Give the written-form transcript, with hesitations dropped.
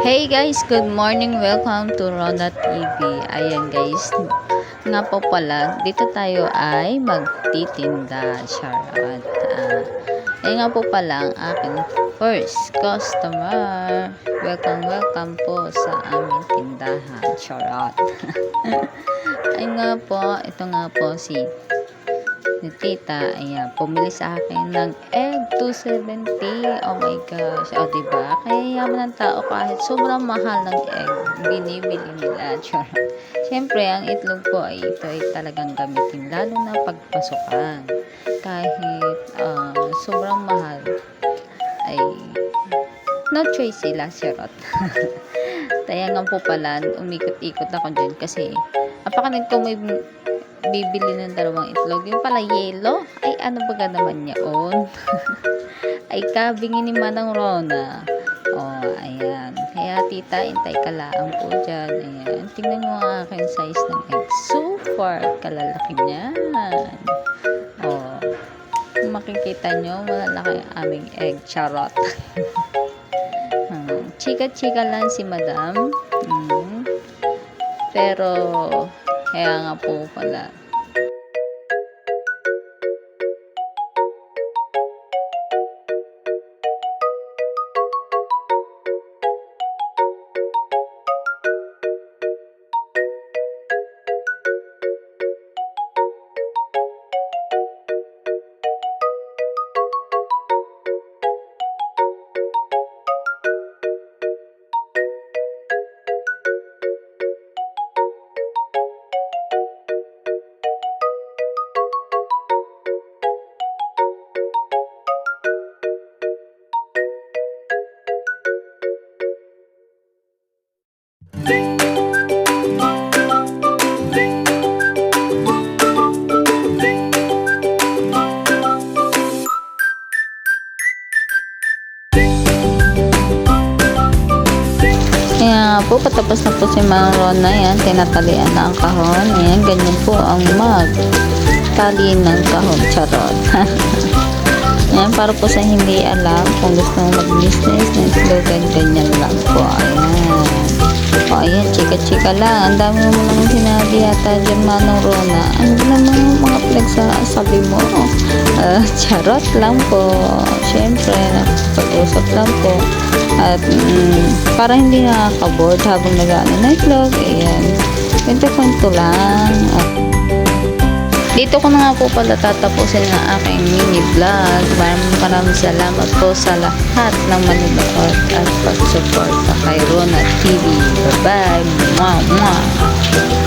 Hey guys, good morning. Welcome to Ronda TV. Ayan guys, nga po pala, dito tayo ay magtitinda. Charot. Ayan nga po pala ang aking first customer. Welcome po sa aming tindahan. Charot. Ayan nga po, ito nga po si tita, ayan, pumili sa akin ng egg 270. Oh my gosh, diba? Kaya yaman ng tao kahit sobrang mahal ng egg, binibili nila. Siyempre, ang itlog po ay ito ay talagang gamitin, lalo na pagpasukan. Kahit sobrang mahal, ay no choice sila, charot. Kaya nga po pala, umikot-ikot ako dyan kasi apakanin ko may bibili ng dalawang itlog. Yung pala yellow. Ay, ano ba naman yun? Ay, kabingin ni Manang Rona. Oh, ayan. Kaya, tita, intay ka lang po dyan. Ayan. Tingnan mo ang aking size ng egg. Super kalalaki niyan. Oh. Kung makikita nyo, malalaki ang aming egg. Charot. Chika-chika lang si madam. Pero, kaya nga po pala. Kaya po, patapos na po si Mang Rona. Yan, tinatalian na ang kahon. Ayan, ganyan po ang magtali ng kahon. Charot. Ayan, para po sa hindi alam kung gusto mong mag-business ng slogan, ganyan lang po. Ayan. O, ayan, chika-chika lang. Ang dami mo lang sinabi yata dyan, Manong Rona. Ano naman mga pinagsasabi mo? Charot lang po. Siyempre, pag-usap lang po. At para hindi nakaka-board habang nag-ano na itlog, ayan, kwento-kwento lang. At dito ko na nga po pala tatapusin ang aking mini vlog. Maraming salamat po sa lahat ng manonood at pag-support kay Ronda TV. Bye-bye! Mwah! Mwah!